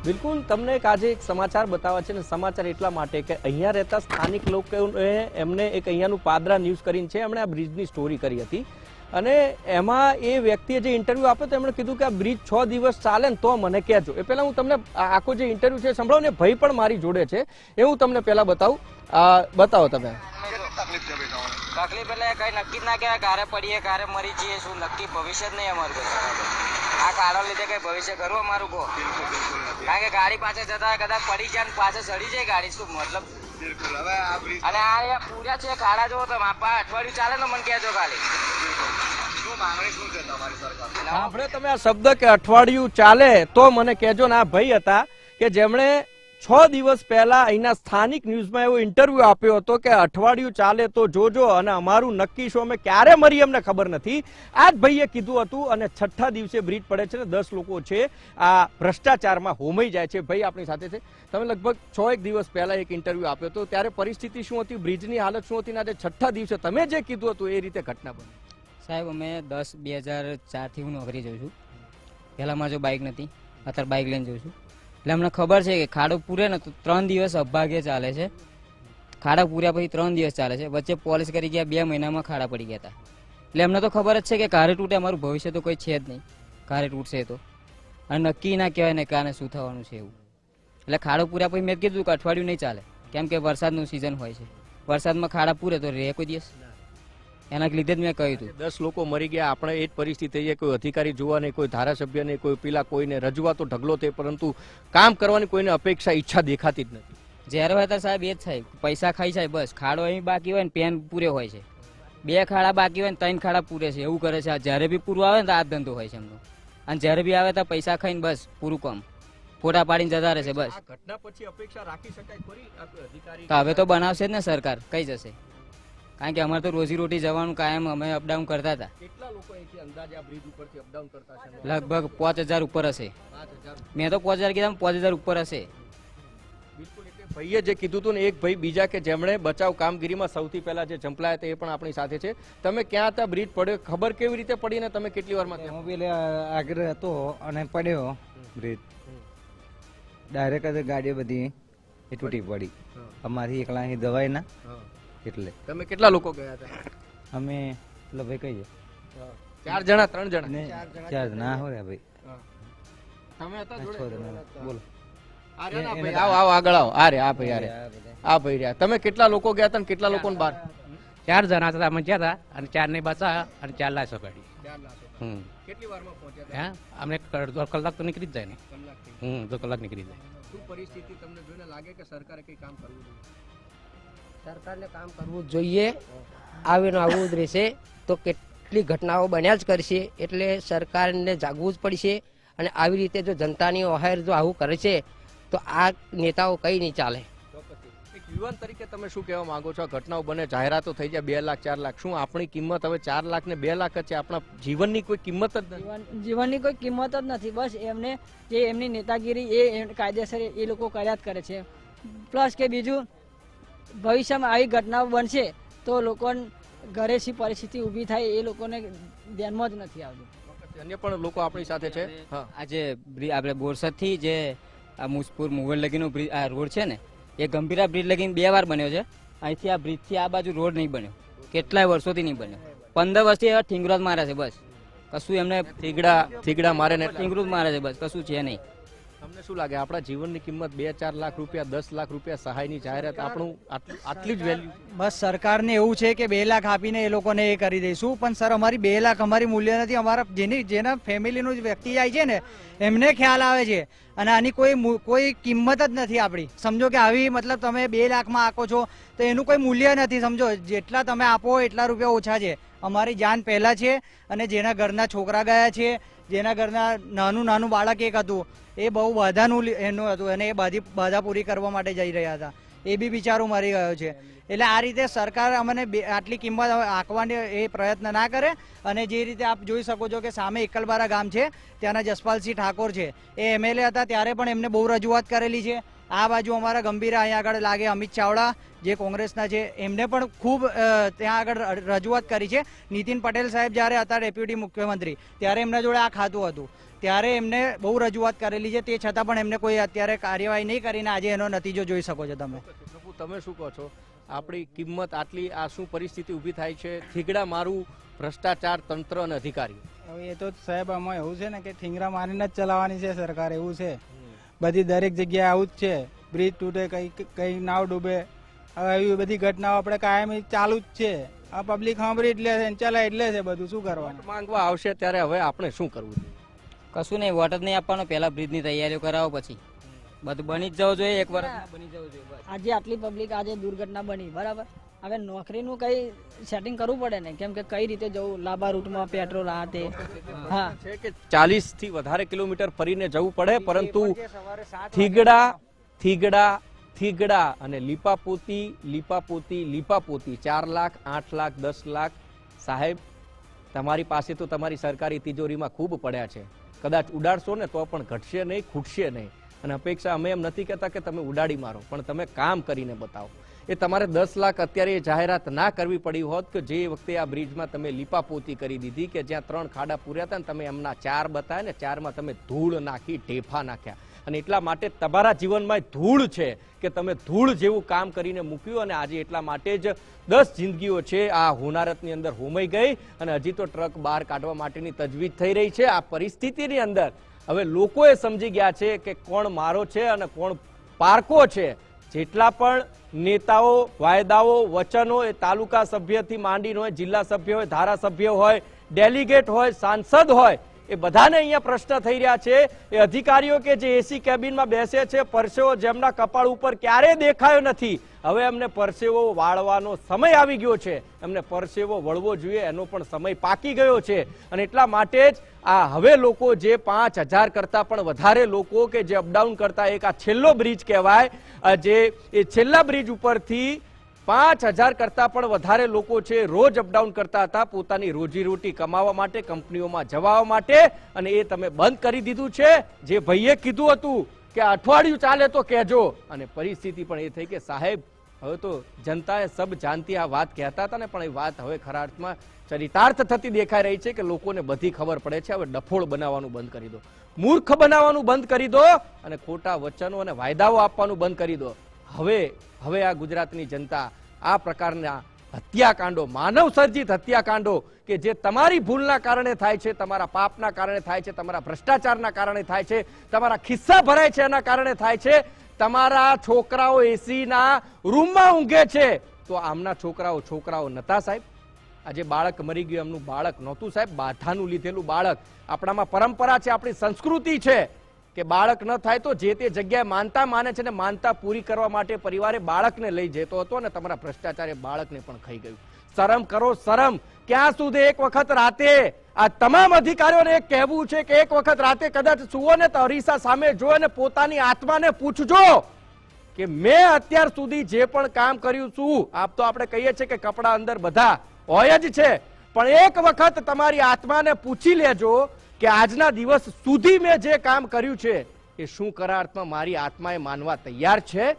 બિલકુલ તમને એક આજે એક સમાચાર બતાવવા છે ને સમાચાર એટલા માટે કે અહીંયા રહેતા સ્થાનિક લોકોએ એમને એક અહીંયાનું પાદરા ન્યૂઝ કરીને છે એમણે આ બ્રિજની સ્ટોરી કરી હતી અને એમાં એ વ્યક્તિએ જે ઇન્ટરવ્યુ આપ્યો તો એમણે કીધું કે આ બ્રિજ 6 દિવસ ચાલે ને તો મને કહેજો. એ પહેલા હું તમને આખો જે ઇન્ટરવ્યુ છે સંભળાવો ને. ભાઈ પણ મારી જોડે છે એ હું તમને પહેલા બતાવો તમે. તકલીફ એટલે કઈ નક્કી જ ના કહેવાય, કારે પડીએ કારે મરી જઈએ, શું નક્કી ભવિષ્ય જ નહીં અમારું. આ કારો લીધે કઈ ભવિષ્ય કરવું અમારું કહો? કારણ કે ગાડી પાછળ જતા કદાચ પડી જાય ને પાછળ ચડી જાય ગાડી, શું મતલબ? અને આ પૂરા છે ખાડા જોવો તમે, અઠવાડિયું ચાલે ને મને કહેજો ખાલી. આપણે તમે આ શબ્દ કે અઠવાડિયું ચાલે તો મને કહેજો ને. આ ભાઈ હતા કે જેમણે 6 દિવસ પહેલા અહીંના સ્થાનિક ન્યૂઝમાં એવો ઇન્ટરવ્યુ આપ્યો હતો કે અઠવાડિયું ચાલે તો જોજો અને અમારું નક્કી શું અમે ક્યારે મરી અમને ખબર નથી. આ જ ભાઈએ કીધું હતું અને 6ઠ્ઠા દિવસે બ્રિજ પડે છે ને 10 લોકો છે આ ભ્રષ્ટાચારમાં હોમાઈ જાય છે. ભાઈ આપણી સાથે છે. તમે લગભગ 6 દિવસ પહેલા એક ઇન્ટરવ્યુ આપ્યો હતો ત્યારે પરિસ્થિતિ શું હતી, બ્રિજની હાલત શું હતી, આજે 6ઠ્ઠા દિવસે તમે જે કીધું હતું એ રીતે ઘટના બની? સાહેબ અમે 10/2004થી હું નોકરી જઉં છું. પહેલાં મારે જો બાઇક નથી, અત્યારે બાઇક લઈને જઉં છું. એટલે અમને ખબર છે કે ખાડો પૂરે ને તો 3 દિવસ અભાગે ચાલે છે. ખાડા પૂર્યા પછી 3 દિવસ ચાલે છે. વચ્ચે પોલિશ કરી ગયા 2 મહિનામાં ખાડા પડી ગયા હતા. એટલે અમને તો ખબર જ છે કે કારે તૂટે અમારું ભવિષ્ય તો કોઈ છે જ નહીં. કારે તૂટશે તો અને નક્કી ના કહેવાય ને કાને શું થવાનું છે એવું. એટલે ખાડો પૂર્યા પછી મેં કીધું કે અઠવાડિયું નહીં ચાલે, કેમ કે વરસાદનું સિઝન હોય છે. વરસાદમાં ખાડા પૂરે તો રહે કોઈ દિવસ, એના લીધે જ મેં કહ્યું હતું. 10 લોકો મરી ગયા. આપણે એ જ પરિસ્થિતિ છે, કોઈ અધિકારી જોવા નહીં, કોઈ ધારાસભ્ય નહીં, કોઈ પેલા કોઈને રજૂઆતો ઢગલો થઈ, પરંતુ કામ કરવાની કોઈને અપેક્ષા ઈચ્છા દેખાતી જ નથી. જ્યારે હોય ત્યારે સાહેબ એ જ થાય, પૈસા ખાઈ જાય બસ. ખાડો અહીં બાકી હોય ને પેન પૂરે હોય છે, 2 ખાડા બાકી હોય ને 3 ખાડા પૂરે છે, એવું કરે છે. જ્યારે બી પૂરું આવે ને તો આ ધંધો હોય છે એમનો. અને જ્યારે બી આવે તો પૈસા ખાઈને બસ પૂરું કામ, ફોટા પાડીને જતા રહેશે બસ. ઘટના પછી અપેક્ષા રાખી શકાય ખરી અધિકારી? તો હવે તો બનાવશે જ ને સરકાર, કઈ જશે? કારણ કે અમારે તો રોજી રોટી જવાનું કાયમ અમે અપડાઉન કરતા હતા. કેટલા લોકો અહીંથી અંદાજે આ બ્રિજ ઉપરથી અપડાઉન કરતા છે? લગભગ 5000 ઉપર હશે. મેં તો 5000 કીધા, 5000 ઉપર હશે. બિલકુલ. એટલે ભાઈએ જે કીધું હતું ને એક ભાઈ બીજા કે જેમણે બચાવ કામગીરીમાં સૌથી પહેલા જે ઝંપલાયા હતા એ પણ આપણી સાથે છે. તમે ક્યાં હતા, બ્રિજ પડ્યો, ખબર કેવી રીતે પડી ને તમે કેટલી વારમાં? હું પેલે આગળ હતો અને પડ્યો બ્રિજ, ડાયરેક્ટ ગાડી બધી એ તૂટી પડી. અમારી એકલાની દવાઈ ના એટલે. તમે કેટલા લોકો ગયા હતા? અમે એટલે ભાઈ કહીએ 4 જણા 3 જણા? 4 જણા હો રે ભાઈ. તમે હતા 6 જણા. બોલો. આવો આગળ આવો. આ રે આ ભાઈ, આ ભાઈ રહ્યા. તમે કેટલા લોકો ગયા હતા ને કેટલા લોકો બહાર? 4 જણા હતા અમે ગયા હતા અને 4 ને બચા અને 4 લાશો કાઢી. કેટલી વારમાં પહોંચ્યા? હા અમને 1.5 કલાક તો નીકળી જ જાય ને. 2 કલાક નીકળી જાય. શું પરિસ્થિતિ તમને જોઈને લાગે કે સરકારે કઈ કામ કરવું જોઈએ? સરકારને કામ કરવું જ જોઈએ. આવીને આવું જ રહેશે તો કેટલી ઘટનાઓ બન્યા જ કરશે. એટલે સરકારને જાગવું જ પડશે. અને આવી રીતે જો જનતાની ઓહાર જો આવું કરે છે તો આ નેતાઓ કઈ નહીં ચાલે. એક યુવાન તરીકે તમે શું કહેવા માંગો છો? ઘટનાઓ બને, જાહેરાતો થઈ જાય 2 લાખ 4 લાખ, શું આપણી કિંમત હવે 4 લાખ ને 2 લાખ જ છે? આપણા જીવનની કોઈ કિંમત જ નથી. જીવનની કોઈ કિંમત જ નથી. બસ એમને જે એમની નેતાગીરી એ કાયદેસર એ લોકો કર્યા જ કરે છે. પ્લસ કે બીજું ભવિષ્યમાં આવી ઘટનાઓ બનશે તો લોકો ઘરે શી પરિસ્થિતિ ઊભી થાય એ લોકોને ધ્યાનમાં જ નથી આવતું. અન્ય પણ લોકો આપણી સાથે છે. આજે આપણે બોરસદ થી જે મુસપુર મુગલ લગીનો બ્રિજ, આ રોડ છે ને એ ગંભીરા બ્રિજ લગીને 2 વાર બન્યો છે. અહીંથી આ બ્રિજ થી આ બાજુ રોડ નહીં બન્યો, કેટલાય વર્ષોથી નહીં બન્યો. 15 વર્ષથી એવા ઠીંગરો જ મારે છે બસ. કશું એમને થીગડા મારે ને ઠીંગરું જ મારે છે બસ, કશું છે નહીં. તમને શું લાગે આપણા જીવનની કિંમત 2-4 લાખ રૂપિયા, 10 લાખ રૂપિયા સહાયની જાહેરાત, આપણું આટલી જ વેલ્યુ? બસ સરકારને એવું છે કે 2 લાખ આપીને એ લોકોને એ કરી દઈશું, પણ સર અમારી 2 લાખ અમારી મૂલ્ય નથી. અમારા જેના ફેમિલીનું વ્યક્તિ જાય છે ને એમને ખ્યાલ આવે છે. અને આની કોઈ કિંમત જ નથી આપણી. સમજો કે આવી મતલબ તમે 2 લાખમાં આપો છો તો એનું કોઈ મૂલ્ય નથી. સમજો જેટલા તમે આપો એટલા રૂપિયા ઓછા છે. અમારી જાન પહેલા છે અને જેના ઘરના છોકરા ગયા છે, જેના ઘરના નાનું બાળક એક હતું એ બહુ બાધાનું એનું હતું અને એ બાધા પૂરી કરવા માટે જઈ રહ્યા હતા, એ બી બિચારું મરી ગયો છે. એટલે આ રીતે સરકાર અમને આટલી કિંમત આંકવાની એ પ્રયત્ન ના કરે. અને જે રીતે આપ જોઈ શકો છો કે સામે એકલબારા ગામ છે, ત્યાંના જસપાલસિંહ ઠાકોર છે, એ MLA હતા ત્યારે પણ એમને બહુ રજૂઆત કરેલી છે. આ બાજુ અમારા ગંભીરા અહીંયા આગળ લાગે અમિત ચાવડા જે કોંગ્રેસના છે, એમને પણ ખૂબ ત્યાં આગળ રજૂઆત કરી છે. નીતિન પટેલ સાહેબ જ્યારે હતા ડેપ્યુટી મુખ્યમંત્રી ત્યારે એમના જોડે આ ખાતું હતું. ત્યારે એમને બહુ રજૂઆત કરેલી છે, તે છતાં પણ એમને કોઈ અત્યારે કાર્યવાહી નહીં કરીને આજે એનો નતીજો જોઈ શકો છો તમે. પ્રભુ, તમે શું કહો છો? આપણી કિંમત આટલી, આ શું પરિસ્થિતિ ઊભી થાય છે? થીગડા મારું ભ્રષ્ટાચાર તંત્ર અને અધિકારી. હવે એ તો સાહેબ આમાં એવું છે ને કે ઠીંગરા મારીને જ ચલાવવાની છે સરકાર, એવું છે. બધી દરેક જગ્યાએ આવું જ છે. બ્રિજ તૂટે, કઈ નાવ ડૂબે, હવે એવી બધી ઘટનાઓ આપણે કાયમી ચાલુ જ છે. આ પબ્લિક સાંભળી એટલે છે, ચલાય એટલે છે, બધું શું કરવાનું. માંગવા આવશે ત્યારે હવે આપણે શું કરવું જોઈએ? કશું નહીં, વોટ જ નહીં આપવાનો, પહેલા બ્રિજની તૈયારીઓ કરાવો, પછી બધું બની જ જવું જોઈએ, એક વર્ષ બની જવું જોઈએ બસ. આજે આટલી પબ્લિક આજે દુર્ઘટના બની બરાબર, હવે નોકરીનું કઈ સેટિંગ કરવું પડે ને, કેમ કે કઈ રીતે જવું, લાંબા રૂટમાં પેટ્રોલ આ તે. હા, છે કે 40 થી વધારે કિલોમીટર ફરીને જવું પડે, પરંતુ થીગડા અને લીપાપોતી 4 લાખ 8 લાખ 10 લાખ સાહેબ, તમારી પાસે તો તમારી સરકારી તિજોરીમાં ખૂબ પડ્યા છે. કદાચ ઉડાડશો ને તો પણ ઘટશે નહીં, ખૂટશે નહીં. અને અપેક્ષા અમે એમ નથી કહેતા કે તમે ઉડાડી મારો, પણ તમે કામ કરીને બતાવો. એ તમારે 10 લાખ અત્યારે એ જાહેરાત ના કરવી પડી હોત કે જે વખતે આ બ્રિજમાં તમે લીપાપોતી કરી દીધી, કે જ્યાં 3 ખાડા પૂર્યા હતા ને તમે એમના 4 બતાવ્યા ને, 4માં તમે ધૂળ નાખી, ઢેફા નાખ્યા. અને એટલા માટે તમારા જીવનમાં ધૂળ છે કે તમે ધૂળ જેવું કામ કરીને મૂક્યું, અને આજે એટલા માટે જ 10 જિંદગીઓ છે આ હોનારતની અંદર હોમાઈ ગઈ, અને હજી તો ટ્રક બહાર કાઢવા માટેની તજવીજ થઈ રહી છે. આ પરિસ્થિતિની અંદર હવે લોકોએ સમજી ગયા છે કે કોણ મારો છે અને કોણ પારકો છે. જેટલા પણ નેતાઓ, વાયદાઓ, વચનો, એ તાલુકા સભ્યથી માંડીને હોય, જિલ્લા સભ્ય હોય, ધારાસભ્ય હોય, ડેલિગેટ હોય, સાંસદ હોય, એ બધાને અહીંયા પ્રશ્ન થઈ રહ્યા છે. એ અધિકારીઓ કે જે એસી કેબિનમાં બેસે છે, પરસેવો જેમના કપાળ ઉપર ક્યારેય દેખાયો નથી, હવે એમને પરસેવો વાળવાનો સમય આવી ગયો છે. એમને પરસેવો વળવો જોઈએ, એનો પણ સમય પાકી ગયો છે. અને એટલા માટે જ આ હવે લોકો જે 5000 કરતા પણ વધારે લોકો કે જે અપડાઉન કરતા, એક આ છેલ્લો બ્રિજ કહેવાય, જે એ છેલ્લા બ્રિજ ઉપરથી 5000 કરતા પણ વધારે લોકો છે રોજ અપડાઉન કરતા હતા પોતાની રોજીરોટી કમાવા માટે, કંપનીઓમાં જવા માટે, અને એ તમે બંધ કરી દીધું છે. જે ભાઈએ કીધું હતું કે અઠવાડિયું ચાલે તો કહેજો, અને પરિસ્થિતિ પણ એ થઈ કે સાહેબ હવે તો જનતાએ સબ જાનતી આ વાત કહેતા હતા ને, પણ એ વાત હવે ખરા અર્થમાં ચરિતાર્થ થતી દેખાઈ રહી છે કે લોકોને બધી ખબર પડે છે. હવે ડફોળ બનાવવાનું બંધ કરી દો, મૂર્ખ બનાવવાનું બંધ કરી દો, અને ખોટા વચનો અને વાયદાઓ આપવાનું બંધ કરી દો. હવે આ ગુજરાતની જનતા આ પ્રકારના હત્યાકાંડો, માનવ સર્જિત હત્યાકાંડો કે જે તમારી ભૂલના કારણે થાય છે, તમારા પાપના કારણે થાય છે, તમારા ભ્રષ્ટાચારના કારણે થાય છે, તમારા ખિસ્સા ભરાય છે એના કારણે થાય છે, તમારા છોકરાઓ એસીના રૂમમાં ઊંઘે છે, તો આમના છોકરાઓ નતા સાહેબ? આજે બાળક મરી ગયું, એમનું બાળક નહોતું સાહેબ, બાધાનું લીધેલું બાળક. આપણામાં પરંપરા છે, આપણી સંસ્કૃતિ છે કે બાળક ન થાય તો જે તે જગ્યાએ માનતા માને છે, ને માનતા પૂરી કરવા માટે પરિવારે બાળકને લઈ જતો હતો, અને તમારા ભ્રષ્ટાચારે બાળકને પણ ખાઈ ગયું. શરમ કરો, શરમ. ક્યાં સુધી? એક વખત રાતે આ તમામ અધિકારીઓને એક કહેવું છે કે એક વખત રાતે કદાચ સુવો ને તો અરીસા સામે જો અને પોતાની આત્માને પૂછજો કે મેં અત્યાર સુધી જે પણ કામ કર્યું છું. આપ તો આપણે કહીએ છીએ કે કપડા અંદર બધા હોય જ છે, પણ એક વખત તમારી આત્માને પૂછી લેજો કે આજના દિવસ સુધી મેં જે કામ કર્યું છે એ શું ખરા અર્થમાં મારી આત્માએ માનવા તૈયાર છે?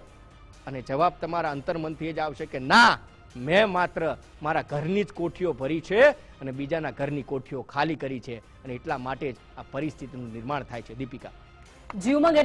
અને જવાબ તમારા અંતર્મનથી જ આવશે કે ના, મેં માત્ર મારા ઘરની જ કોઠીઓ ભરી છે અને બીજાના ઘરની કોઠીઓ ખાલી કરી છે. અને એટલા માટે જ આ પરિસ્થિતિનું નિર્માણ થાય છે. દીપિકા, જીવમાં